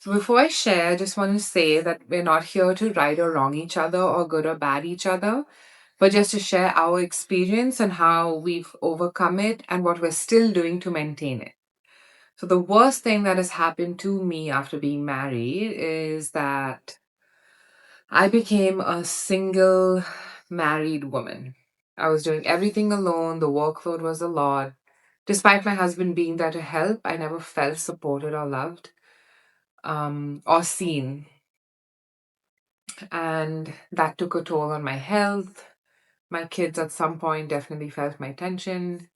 So before I share, I just want to say that we're not here to right or wrong each other or good or bad each other, but just to share our experience and how we've overcome it and what we're still doing to maintain it. So the worst thing that has happened to me after being married is that I became a single married woman. I was doing everything alone, the workload was a lot. Despite my husband being there to help, I never felt supported or loved or seen. And that took a toll on my health. My kids at some point definitely felt my tension.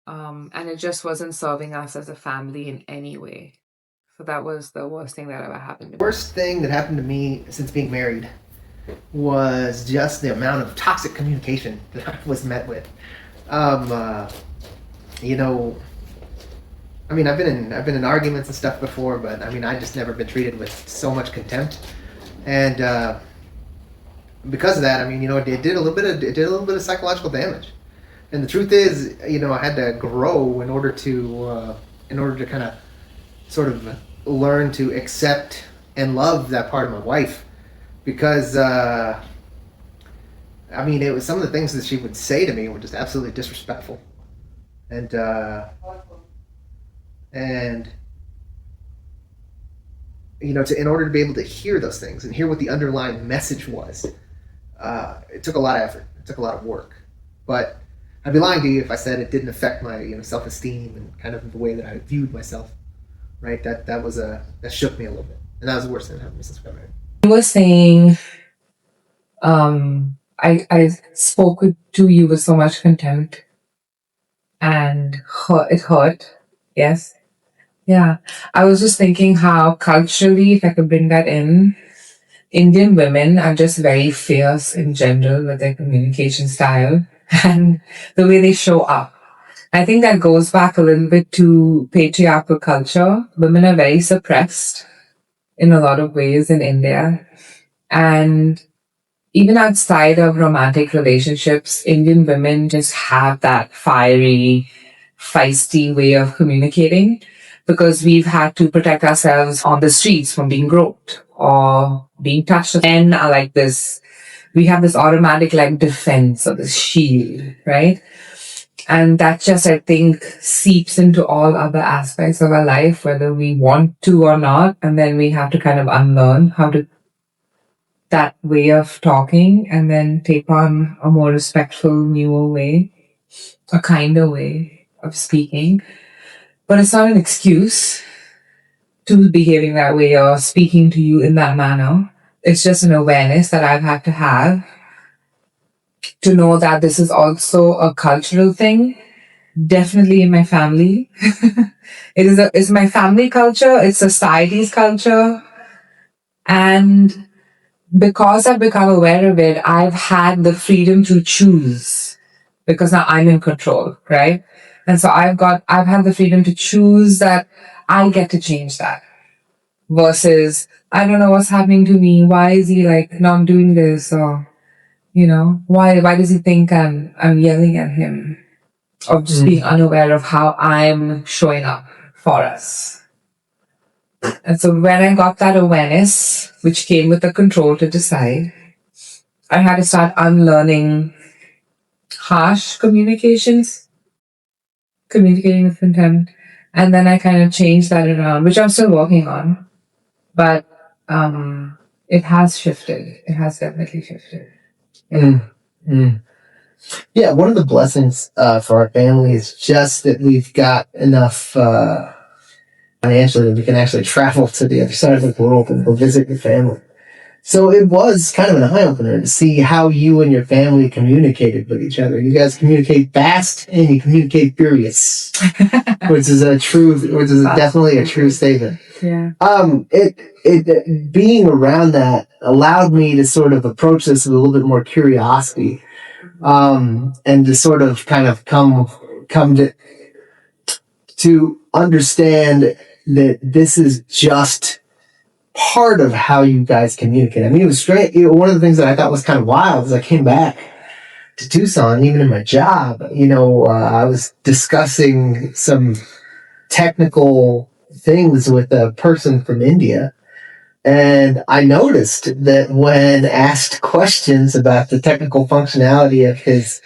And it just wasn't serving us as a family in any way. So that was the worst thing that ever happened to me. Worst thing that happened to me since being married was just the amount of toxic communication that I was met with. Um, uh, you know, I mean, I've been in arguments and stuff before, but I mean, I just never been treated with so much contempt, and because of that, I mean, it did a little bit of psychological damage. And the truth is, I had to grow in order to kind of sort of learn to accept and love that part of my wife because I mean, it was some of the things that she would say to me were just absolutely disrespectful, and and in order to be able to hear those things and hear what the underlying message was, it took a lot of effort. It took a lot of work, but I'd be lying to you if I said it didn't affect my self esteem and kind of the way that I viewed myself. Right? That shook me a little bit, and that was the worst thing that happened to me since we got married. You were saying, I spoke to you with so much contempt and it hurt. Yes. Yeah. I was just thinking how culturally, if I could bring that in, Indian women are just very fierce in general with their communication style and the way they show up. I think that goes back a little bit to patriarchal culture. Women are very suppressed in a lot of ways in India. And even outside of romantic relationships, Indian women just have that fiery, feisty way of communicating because we've had to protect ourselves on the streets from being groped or being touched. Men are like this. We have this automatic like defense or this shield, right? And that just, I think, seeps into all other aspects of our life, whether we want to or not. And then we have to kind of unlearn how to that way of talking and then take on a more respectful, newer way, a kinder way of speaking. But it's not an excuse to behaving that way or speaking to you in that manner. It's just an awareness that I've had to have to know that this is also a cultural thing, definitely in my family. It's my family culture, it's society's culture. And because I've become aware of it, I've had the freedom to choose because now I'm in control, right? And so I've had the freedom to choose that I get to change that versus I don't know what's happening to me. Why is he like not doing this? Or, why does he think I'm yelling at him? Or just being unaware of how I'm showing up for us. And so when I got that awareness, which came with the control to decide, I had to start unlearning harsh communicating with contempt. And then I kind of changed that around, which I'm still working on. But it has shifted. It has definitely shifted. Yeah. Yeah, one of the blessings for our family is just that we've got enough financially that we can actually travel to the other side of the world and go visit your family. So it was kind of an eye opener to see how you and your family communicated with each other. You guys communicate fast and you communicate furious, which is definitely a true statement. Yeah. It being around that allowed me to sort of approach this with a little bit more curiosity, and to sort of kind of come to understand that this is just part of how you guys communicate. I mean, it was straight. One of the things that I thought was kind of wild is I came back to Tucson, even in my job, I was discussing some technical things with a person from India. And I noticed that when asked questions about the technical functionality of his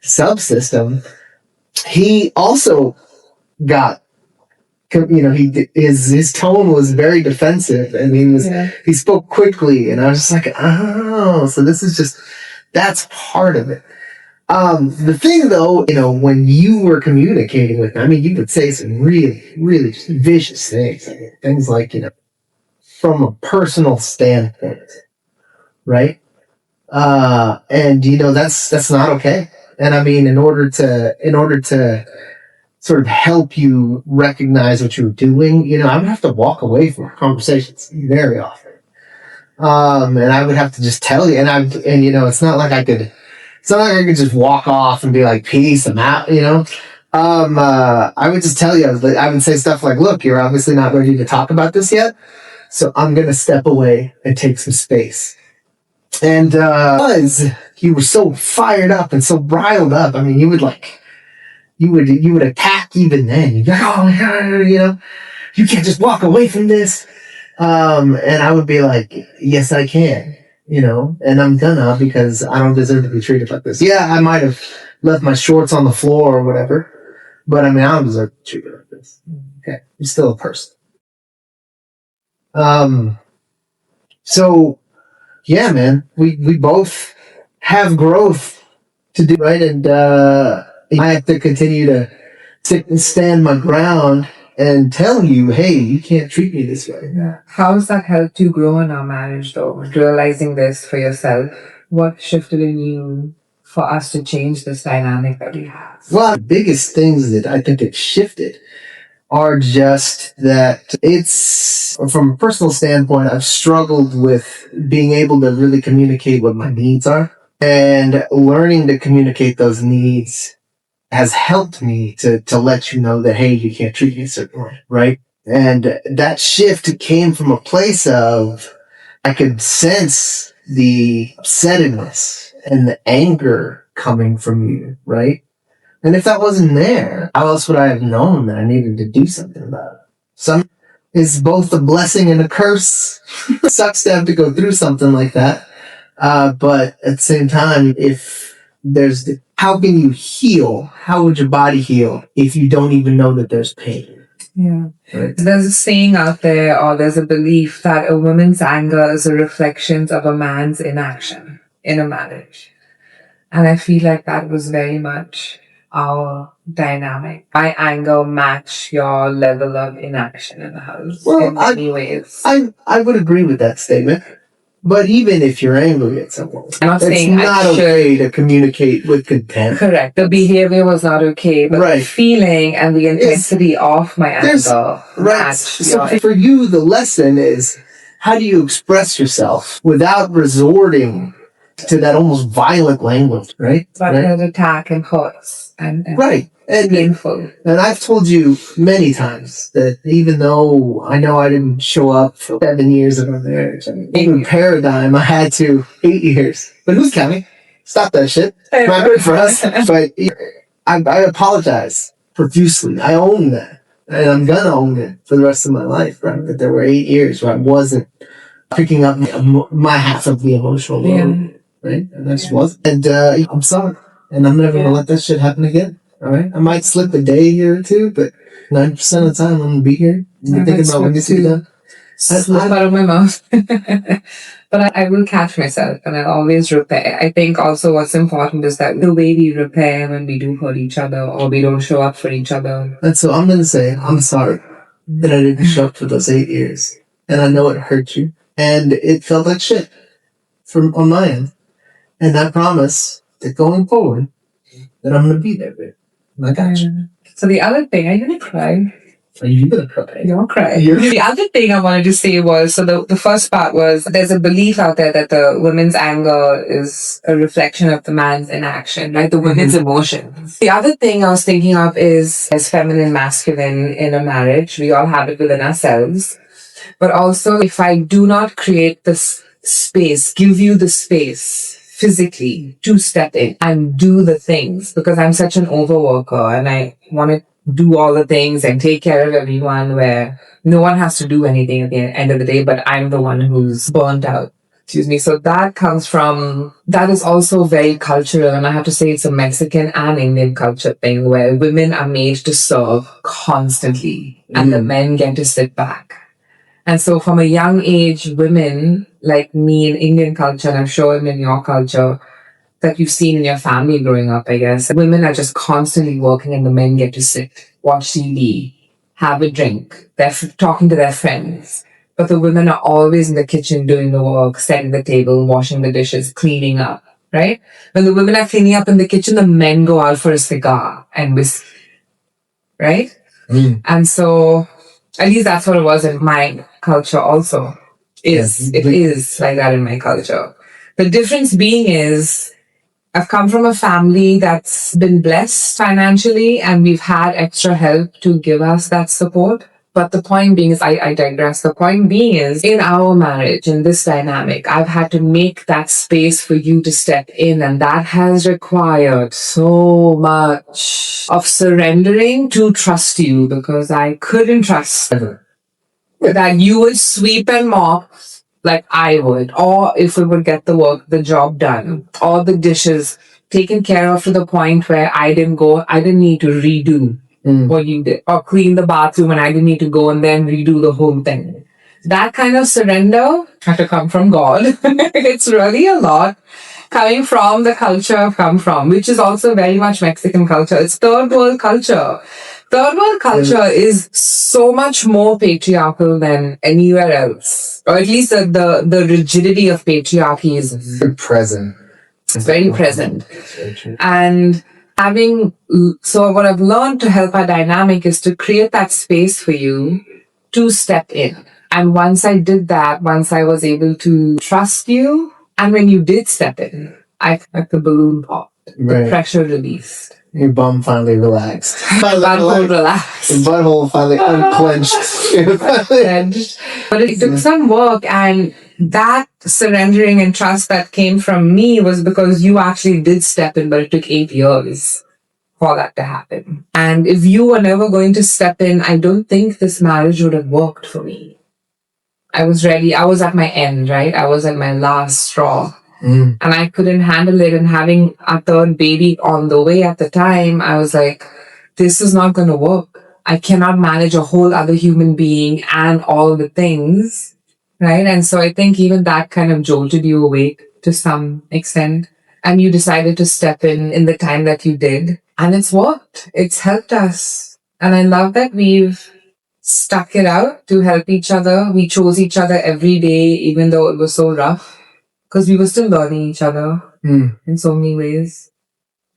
subsystem, he also got, his tone was very defensive, and he spoke quickly, and I was just like, oh, so this is just, that's part of it. The thing though, when you were communicating with him, I mean, you would say some really, really just vicious things. I mean, things like, from a personal standpoint, right? And that's not okay. And I mean, in order to sort of help you recognize what you're doing, I would have to walk away from conversations very often. And I would have to just tell you, it's not like I could just walk off and be like, peace, I'm out. I would just tell you, I would say stuff like, look, you're obviously not ready to talk about this yet, so I'm going to step away and take some space. And because you were so fired up and so riled up, I mean, you would attack even then. You'd be like, oh, you can't just walk away from this. And I would be like, yes, I can, and I'm gonna, because I don't deserve to be treated like this. Yeah, I might have left my shorts on the floor or whatever, but I mean, I don't deserve to be treated like this. Okay, I'm still a person. So yeah, man, we both have growth to do, right? And I have to continue to sit and stand my ground and tell you, hey, you can't treat me this way. Yeah. How has that helped you grow in our marriage, though? Realizing this for yourself, what shifted in you for us to change this dynamic that we have? Well, the biggest things that I think it shifted are just that it's, from a personal standpoint, I've struggled with being able to really communicate what my needs are, and learning to communicate those needs has helped me to let you know that, hey, you can't treat me a certain way, right? And that shift came from a place of, I could sense the upsetness and the anger coming from you, right? And if that wasn't there, how else would I have known that I needed to do something about it? Some is both a blessing and a curse. Sucks to have to go through something like that. But at the same time, if how can you heal? How would your body heal if you don't even know that there's pain? Yeah. Right? There's a saying out there, or there's a belief that a woman's anger is a reflection of a man's inaction in a marriage. And I feel like that was very much our dynamic. My anger match your level of inaction in the house in many ways. I would agree with that statement. But even if you're angry at someone, I'm not saying it's not okay to communicate with contempt. Correct. The behavior was not okay, but the feeling and the intensity of my anger matched. So for you, the lesson is, how do you express yourself without resorting to that almost violent language, right? But an attack and hurts and painful. And I've told you many times that even though I know I didn't show up for 7 years of our marriage, even paradigm, I had to 8 years. But who's counting? Stop that shit. Not good for us. But I apologize profusely. I own that. And I'm going to own it for the rest of my life, right? That there were 8 years where I wasn't picking up my half of the emotional load, right? And I just wasn't. And I'm sorry. And I'm never going to let that shit happen again. All right, I might slip a day here or two, but 90% of the time I'm gonna be here. I'm thinking about when this is done. Slip out of my mouth, but I will catch myself, and I'll always repair. I think also what's important is that the way we repair when we do hurt each other or we don't show up for each other. And so I'm gonna say I'm sorry that I didn't show up for those 8 years, and I know it hurt you, and it felt like shit on my end, and I promise that going forward, that I'm gonna be there, babe. I got you. So the other thing, are you gonna cry? Are you gonna cry? You're crying. The other thing I wanted to say was, so the first part was, there's a belief out there that the woman's anger is a reflection of the man's inaction, like the woman's emotions. The other thing I was thinking of is, as feminine, masculine in a marriage, we all have it within ourselves. But also, if I do not create this space, give you the space physically to step in and do the things, because I'm such an overworker and I want it do all the things and take care of everyone, where no one has to do anything at the end of the day, but I'm the one who's burnt out. Excuse me. So that is also very cultural. And I have to say it's a Mexican and Indian culture thing where women are made to serve constantly and the men get to sit back. And so from a young age, women like me in Indian culture, and I'm sure in your culture, that you've seen in your family growing up, I guess. Women are just constantly working and the men get to sit, watch TV, have a drink. They're talking to their friends. But the women are always in the kitchen doing the work, setting the table, washing the dishes, cleaning up, right? When the women are cleaning up in the kitchen, the men go out for a cigar and whiskey, right? And so, at least that's what it was in my culture also. It is like that in my culture. The difference being is I've come from a family that's been blessed financially and we've had extra help to give us that support. But the point being is, I digress. The point being is, in our marriage, in this dynamic, I've had to make that space for you to step in, and that has required so much of surrendering to trust you because I couldn't trust that you would sweep and mop like I would, or if we would get the job done, or the dishes taken care of to the point where I didn't need to redo what you did, or clean the bathroom and I didn't need to go and then redo the whole thing. That kind of surrender had to come from God. It's really a lot coming from the culture I've come from, which is also very much Mexican culture. It's third world culture. Third world culture is so much more patriarchal than anywhere else. Or at least the rigidity of patriarchy is very present. It's very present. And so what I've learned to help our dynamic is to create that space for you to step in. And once I did that, once I was able to trust you, and when you did step in, I like the balloon popped, the pressure released. Your bum finally relaxed. Butthole relaxed. Your butthole finally unclenched. But it took some work, and that surrendering and trust that came from me was because you actually did step in, but it took 8 years for that to happen. And if you were never going to step in, I don't think this marriage would have worked for me. I was ready. I was at my end, right? I was at my last straw. And I couldn't handle it. And having a third baby on the way at the time, I was like, this is not going to work. I cannot manage a whole other human being and all the things, right? And so I think even that kind of jolted you awake to some extent. And you decided to step in the time that you did. And it's worked. It's helped us. And I love that we've stuck it out to help each other. We chose each other every day, even though it was so rough, because we were still learning each other in so many ways.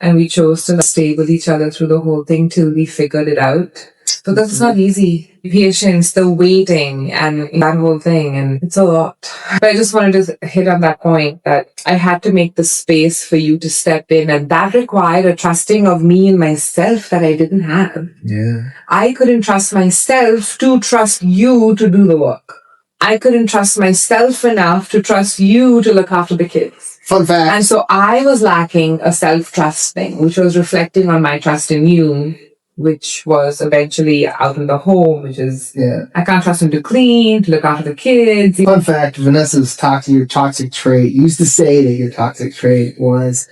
And we chose to stay with each other through the whole thing till we figured it out. So that's not easy. Patience, the waiting, and that whole thing, and it's a lot. But I just wanted to hit on that point that I had to make the space for you to step in, and that required a trusting of me and myself that I didn't have. Yeah. I couldn't trust myself to trust you to do the work. I couldn't trust myself enough to trust you to look after the kids. Fun fact. And so I was lacking a self-trust thing, which was reflecting on my trust in you, which was eventually out in the home, which is, I can't trust him to clean, to look after the kids. Fun fact, Vanessa's your toxic trait, used to say that your toxic trait was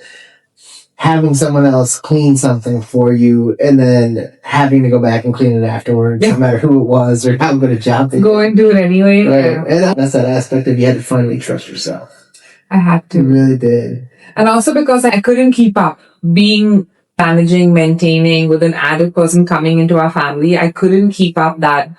having someone else clean something for you and then having to go back and clean it afterwards, no matter who it was or how good a job they did. Go and do it anyway. Right. Yeah. And that's that aspect of you had to finally trust yourself. I had to. You really did. And also because I couldn't keep up managing, maintaining with an added person coming into our family. I couldn't keep up that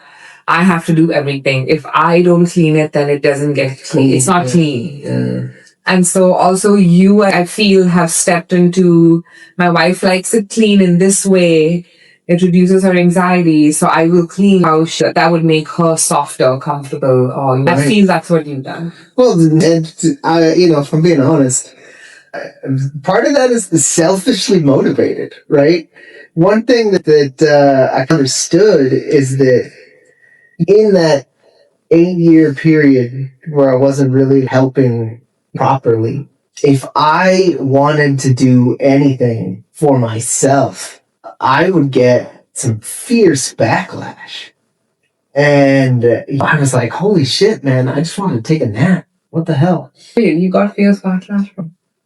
I have to do everything. If I don't clean it, then it doesn't get clean. It's not clean. Yeah. And so also you, I feel, have stepped into, my wife likes it clean in this way. It reduces her anxiety. So I will clean how that would make her softer, comfortable. Or right. I feel that's what you've done. Well, and if I'm being honest, part of that is the selfishly motivated, right? One thing that I understood is that in that 8-year period where I wasn't really helping properly, if I wanted to do anything for myself, I would get some fierce backlash. And I was like, holy shit, man, I just wanted to take a nap. What the hell? Wait, you got fierce backlash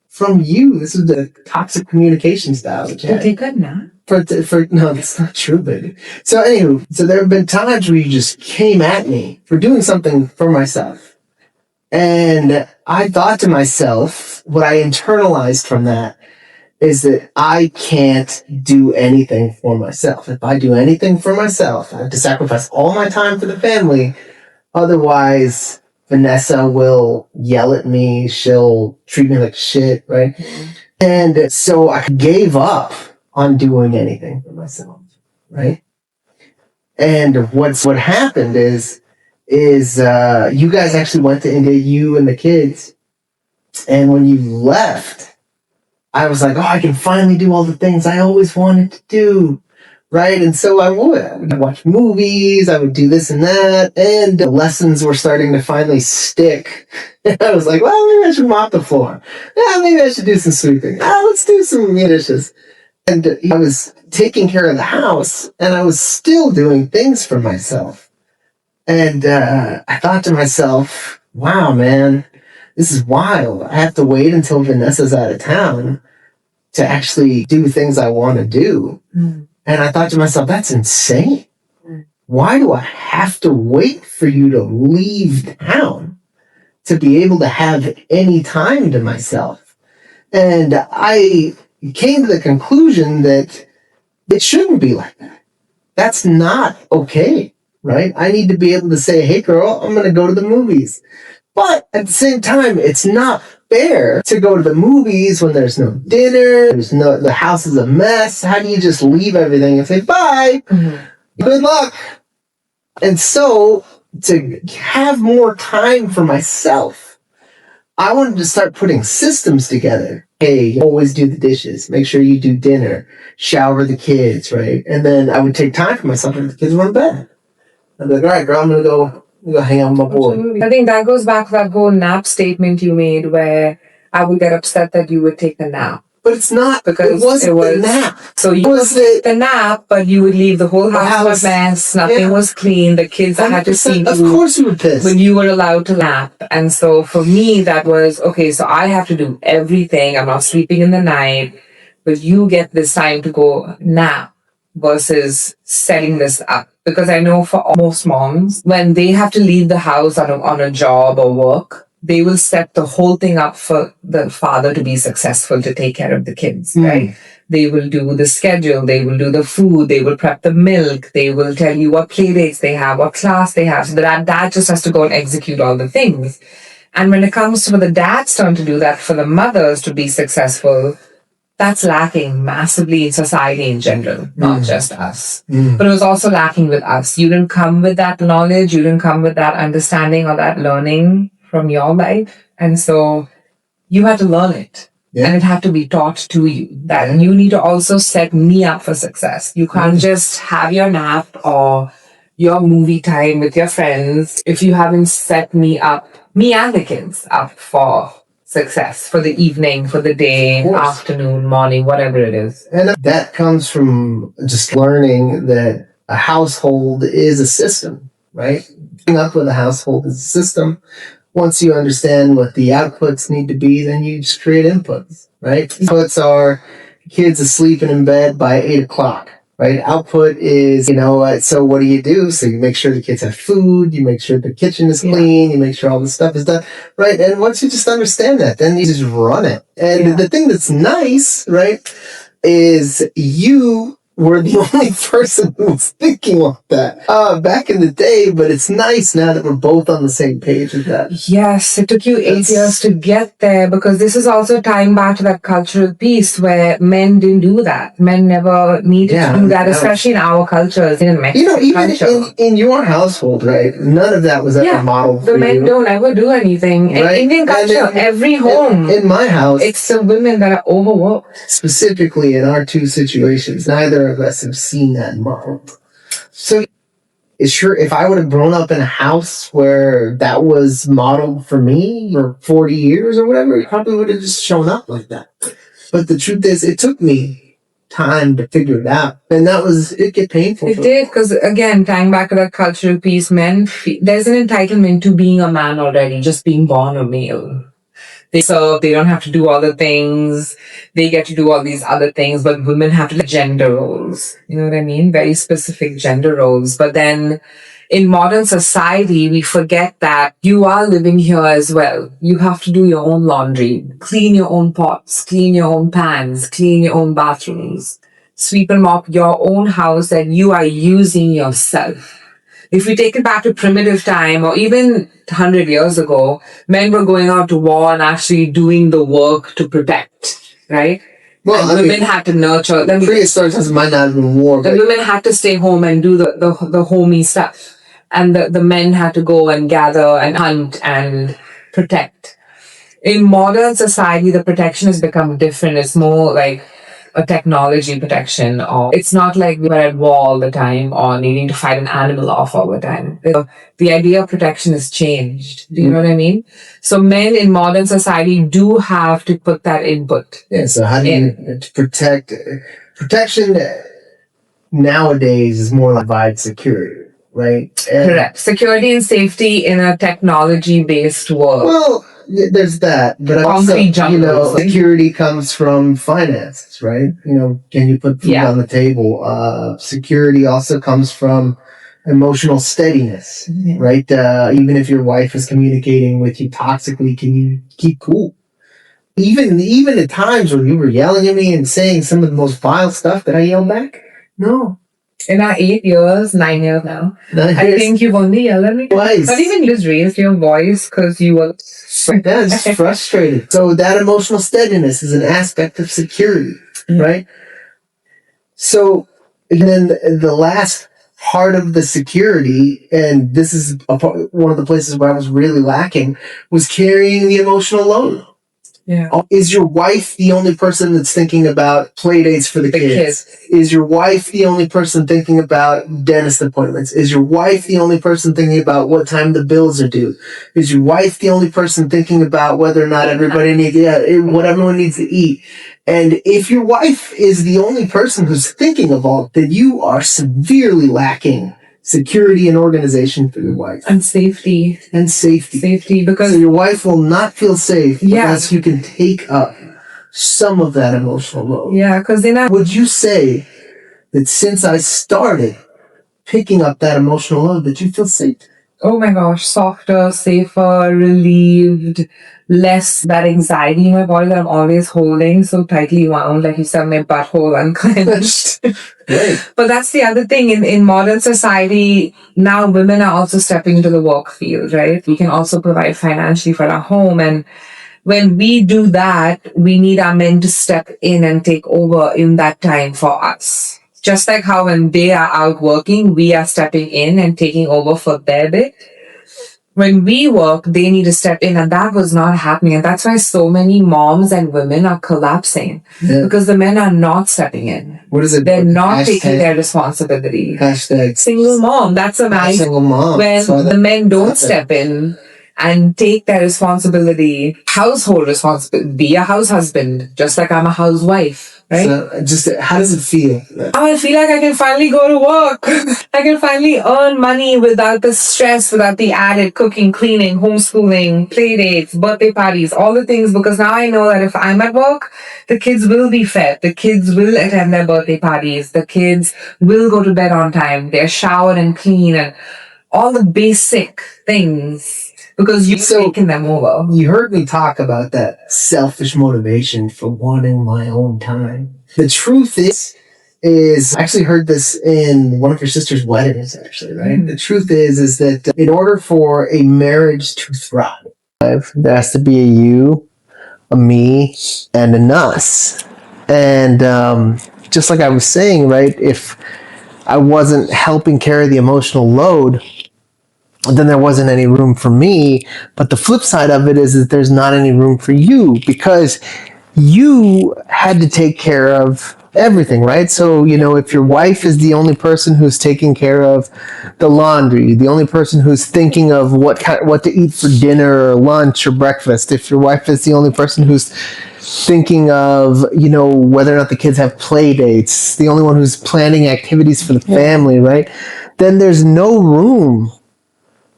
from you. This is the toxic communication style. to take a nap? For no, that's not true, baby. So anywho, so there have been times where you just came at me for doing something for myself. And I thought to myself, what I internalized from that is that I can't do anything for myself. If I do anything for myself, I have to sacrifice all my time for the family. Otherwise, Vanessa will yell at me. She'll treat me like shit, right? And so I gave up on doing anything for myself, right? And what happened is you guys actually went to India, you and the kids, and when you left, I was like, oh, I can finally do all the things I always wanted to do, right? And so I would watch movies, I would do this and that, and the lessons were starting to finally stick. And I was like, well, maybe I should mop the floor. Yeah, maybe I should do some sweeping. Let's do some dishes. And I was taking care of the house, and I was still doing things for myself. And I thought to myself, wow, man, this is wild. I have to wait until Vanessa's out of town to actually do things I want to do. Mm. And I thought to myself, that's insane. Mm. Why do I have to wait for you to leave town to be able to have any time to myself? And I came to the conclusion that it shouldn't be like that. That's not okay, right? I need to be able to say, hey, girl, I'm going to go to the movies. But at the same time, it's not fair to go to the movies when there's no dinner, the house is a mess. How do you just leave everything and say, bye, good luck? And so to have more time for myself, I wanted to start putting systems together. Hey, always do the dishes, make sure you do dinner, shower the kids, right? And then I would take time for myself if the kids were in bed. I'd be like, all right, girl, I'm going to go hang out with my boy. Absolutely. I think that goes back to that whole nap statement you made where I would get upset that you would take a nap. But it's not, because it wasn't the nap. So you would take the nap, but you would leave the whole house a mess. Nothing was clean. The kids had to see you. Of course you were pissed. When you were allowed to nap. And so for me, that was, okay, so I have to do everything. I'm not sleeping in the night, but you get this time to go nap versus setting this up. Because I know for most moms, when they have to leave the house on a job or work, they will set the whole thing up for the father to be successful, to take care of the kids, right? They will do the schedule, they will do the food, they will prep the milk, they will tell you what play dates they have, what class they have. So that dad just has to go and execute all the things. And when it comes to the dad's turn to do that for the mothers to be successful, that's lacking massively in society in general, not just us. But it was also lacking with us. You didn't come with that knowledge, you didn't come with that understanding or that learning from your life. And so you had to learn it. Yeah. And it had to be taught to you that you need to also set me up for success. You can't just have your nap or your movie time with your friends if you haven't set me up, me and the kids up for success, for the evening, for the day, afternoon, morning, whatever it is. And that comes from just learning that a household is a system, right? Coming up with a household is a system. Once you understand what the outputs need to be, then you just create inputs, right? Inputs are kids asleep and in bed by 8 o'clock. Right? Output is, so what do? So you make sure the kids have food, you make sure the kitchen is clean, you make sure all the stuff is done, right? And once you just understand that, then you just run it. And the thing that's nice, right, is you were the only person who was thinking like that back in the day, but it's nice now that we're both on the same page with that. Yes, it took you 8 years to get there, because this is also tying back to that cultural piece where men didn't do that. Men never needed to do that, especially in our cultures, in Mexican even culture. in your household, right? None of that was ever modeled for you. The men don't ever do anything. Right? In Indian culture, every home, in my house, it's the women that are overworked. Specifically in our two situations, neither of us have seen that modeled. So if I would have grown up in a house where that was modeled for me for 40 years or whatever, it probably would have just shown up like that. But the truth is, it took me time to figure it out, and it get painful. It did, because again, tying back to that cultural piece, there's an entitlement to being a man already, just being born a male. They serve, they don't have to do all the things, they get to do all these other things, but women have to do gender roles. You know what I mean? Very specific gender roles. But then in modern society, we forget that you are living here as well. You have to do your own laundry, clean your own pots, clean your own pans, clean your own bathrooms, sweep and mop your own house that you are using yourself. If we take it back to primitive time or even 100 years ago, men were going out to war and actually doing the work to protect, right? Well, and women had to nurture. Prehistoric times might not have been war, the women had to stay home and do the homey stuff. And the men had to go and gather and hunt and protect. In modern society, the protection has become different. It's more like a technology protection, or it's not like we're at war all the time or needing to fight an animal off all the time. The idea of protection has changed. Do you know what I mean? So men in modern society do have to put that input. Yeah, so how do you protect? Protection nowadays is more like provide security, right? Correct. Security and safety in a technology-based world. Well, there's that, but also, security comes from finances, right? Can you put food on the table? Security also comes from emotional steadiness, right? Even if your wife is communicating with you toxically, can you keep cool? Even at times when you were yelling at me and saying some of the most vile stuff, that I yelled back? No. In our 9 years now, I think you've only yelled at me twice. Not even just raised your voice because you were that's frustrated. So that emotional steadiness is an aspect of security, right? So then the last part of the security, and this is one of the places where I was really lacking, was carrying the emotional load. Yeah. Is your wife the only person that's thinking about play dates for the kids? Is your wife the only person thinking about dentist appointments? Is your wife the only person thinking about what time the bills are due? Is your wife the only person thinking about whether or not everybody needs, what everyone needs to eat? And if your wife is the only person who's thinking of all, then you are severely lacking security and organization for your wife. And safety. Safety, because... So your wife will not feel safe unless you can take up some of that emotional load. Yeah, because then Would you say that since I started picking up that emotional load, that you feel safe? Oh my gosh, softer, safer, relieved, less that anxiety in my body that I'm always holding so tightly wound, like you said, my butthole unclenched. Right. But that's the other thing. In modern society, now women are also stepping into the work field, right? We can also provide financially for our home. And when we do that, we need our men to step in and take over in that time for us. Just like how when they are out working, we are stepping in and taking over for their bit. When we work, they need to step in, and that was not happening. And that's why so many moms and women are collapsing because the men are not stepping in. What is it? They're not taking their responsibility. Hashtag single mom. That's a nice single mom. When the men don't step in and take their responsibility, household responsibility, be a house husband, just like I'm a housewife. Right? So how does it feel? I feel like I can finally go to work. I can finally earn money without the stress, without the added cooking, cleaning, homeschooling, play dates, birthday parties, all the things. Because now I know that if I'm at work, the kids will be fed. The kids will attend their birthday parties. The kids will go to bed on time. They're showered and clean and all the basic things. Because you've taken them over. You heard me talk about that selfish motivation for wanting my own time. The truth is I actually heard this in one of your sister's weddings, actually, right? Mm-hmm. The truth is that in order for a marriage to thrive, there has to be a you, a me, and an us. And just like I was saying, right, if I wasn't helping carry the emotional load, then there wasn't any room for me. But the flip side of it is that there's not any room for you because you had to take care of everything, right? So, if your wife is the only person who's taking care of the laundry, the only person who's thinking of what to eat for dinner or lunch or breakfast, if your wife is the only person who's thinking of, whether or not the kids have play dates, the only one who's planning activities for the family, right? Then there's no room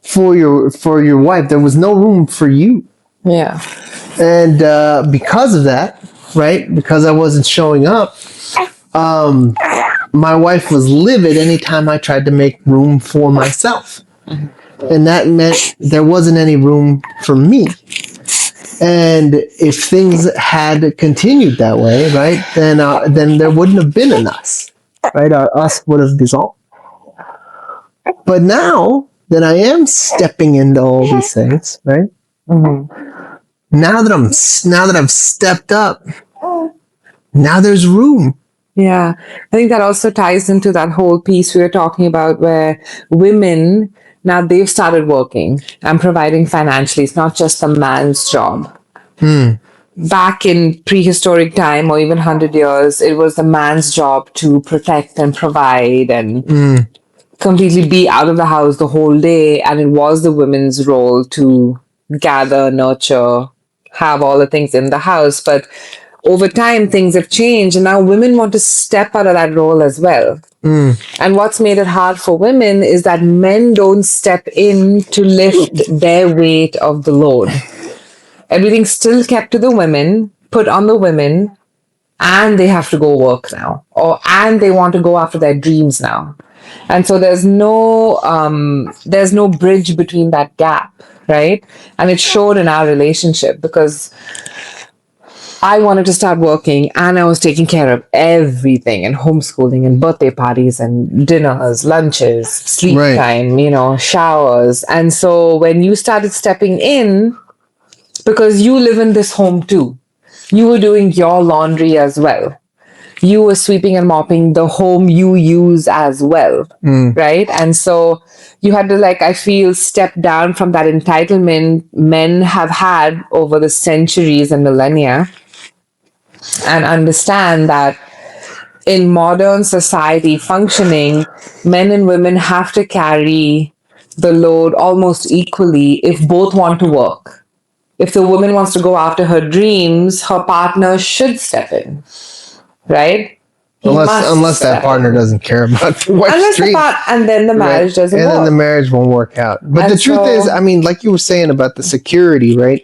for your wife. There was no room for you. Yeah. And because of that, right? Because I wasn't showing up, my wife was livid anytime I tried to make room for myself. And that meant there wasn't any room for me. And if things had continued that way, right, then there wouldn't have been an us, right? Our us would have dissolved. But now that I am stepping into all these things, right? Now that I've stepped up, now there's room. Yeah, I think that also ties into that whole piece we were talking about where women now they've started working and providing financially. It's not just a man's job. Back in prehistoric time or even 100 years, it was the man's job to protect and provide and completely be out of the house the whole day. And it was the women's role to gather, nurture, have all the things in the house. But over time, things have changed, and now women want to step out of that role as well. And what's made it hard for women is that men don't step in to lift their weight of the load. Everything's still kept to the women, put on the women, and they have to go work now, and they want to go after their dreams now. And so there's no bridge between that gap, right? And it showed in our relationship because I wanted to start working and I was taking care of everything and homeschooling and birthday parties and dinners, lunches, sleep Right. time, showers. And so when you started stepping in, because you live in this home too, you were doing your laundry as well. You were sweeping and mopping the home you use as well, right? And so you had to, I feel, step down from that entitlement men have had over the centuries and millennia and understand that in modern society functioning, men and women have to carry the load almost equally if both want to work. If the woman wants to go after her dreams, her partner should step in, right? He must Unless that step partner in. doesn't care about the wife's Unless the dreams. and then the marriage doesn't And work. then the marriage won't work out. But And the truth is, so- I mean, like you were saying about the security, right?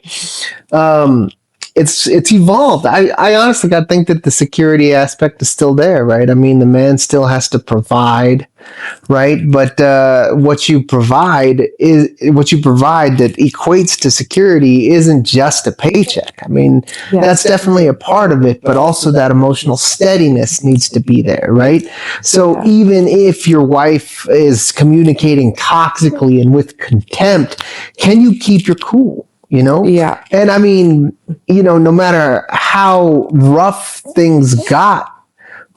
It's evolved. I honestly got think that the security aspect is still there, right? I mean, the man still has to provide, right? But what you provide that equates to security isn't just a paycheck. I mean, that's definitely a part of it, but also that emotional steadiness needs to be there, right? So even if your wife is communicating toxically and with contempt, can you keep your cool? Yeah. And I mean, no matter how rough things got,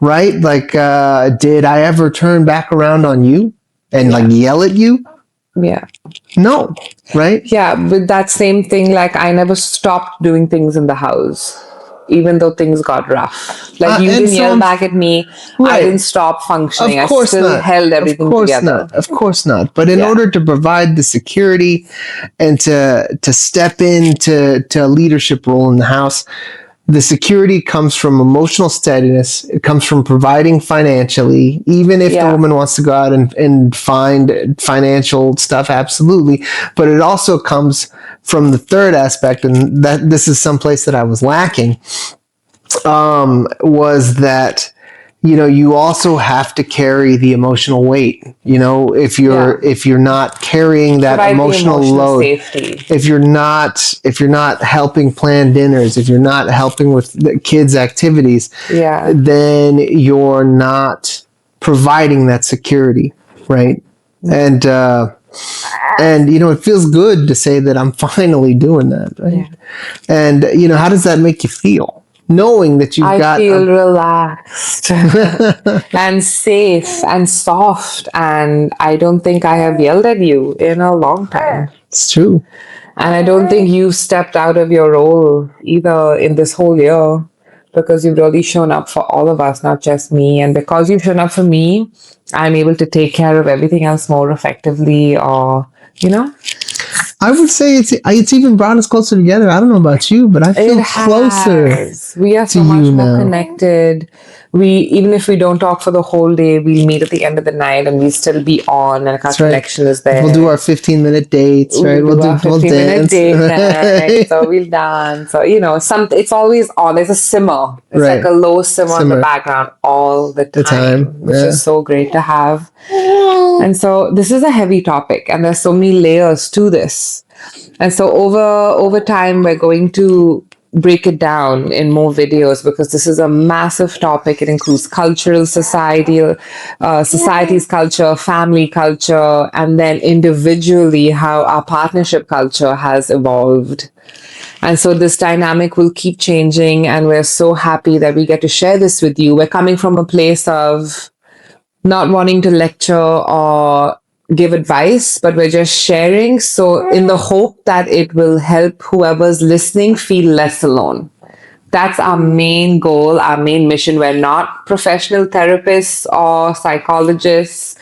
right? Did I ever turn back around on you and yell at you? Yeah. No, right? Yeah, with that same thing, I never stopped doing things in the house, even though things got rough. You and didn't so yell I'm- back at me. I Right. didn't stop functioning. Of course I still not. held everything Of course together. not. Of course not. But in order to provide the security and to step into a leadership role in the house, the security comes from emotional steadiness. It comes from providing financially, even if the woman wants to go out and find financial stuff, absolutely. But it also comes from the third aspect, and that this is someplace that I was lacking, was that you also have to carry the emotional weight. If you're not carrying that Provide the emotional load, safety. if you're not helping plan dinners, if you're not helping with the kids' activities, then you're not providing that security, right? And it feels good to say that I'm finally doing that, right? And how does that make you feel? Knowing that you've got... I feel relaxed and safe and soft, and I don't think I have yelled at you in a long time. It's true. And I don't think you've stepped out of your role either in this whole year. because you've really shown up for all of us, not just me. And because you've shown up for me, I'm able to take care of everything else more effectively, or, you know? I would say it's even brought us closer together. I don't know about you, but I feel It closer has. We are to so much you more now. connected. We, even if we don't talk for the whole day, we'll meet at the end of the night and we'll still be on, and our That's right. connection is We'll there. do our 15-minute dates, right? We'll do our We'll 15-minute dance. date night. So we'll dance. So, you know, it's always on. There's a simmer. It's Right. like a low simmer in the Simmer. background all the The time, which yeah. is so great to have. And so this is a heavy topic, and there's so many layers to this. And so over time, we're going to break it down in more videos, because this is a massive topic. It includes cultural, society's culture, family culture, and then individually how our partnership culture has evolved. And so this dynamic will keep changing, and we're so happy that we get to share this with you. We're coming from a place of not wanting to lecture or give advice, but we're just sharing. So, in the hope that it will help whoever's listening feel less alone. That's our main goal, our main mission. We're not professional therapists or psychologists.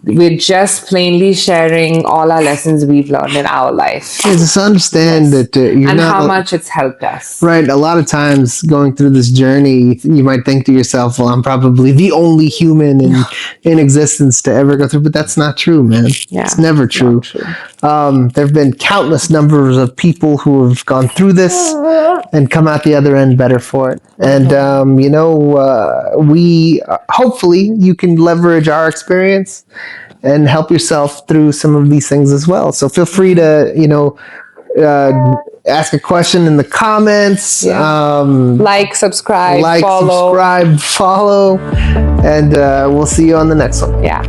We're just plainly sharing all our lessons we've learned in our life. Yeah, just understand that you're and not how much it's helped us. right. A lot of times going through this journey, you might think to yourself, well, I'm probably the only human in existence to ever go through, but that's not true, man. Yeah, it's never true. There have been countless numbers of people who have gone through this and come out the other end better for it. And, we hopefully you can leverage our experience and help yourself through some of these things as well. So feel free to, ask a question in the comments. Like, subscribe, follow. And we'll see you on the next one. Yeah.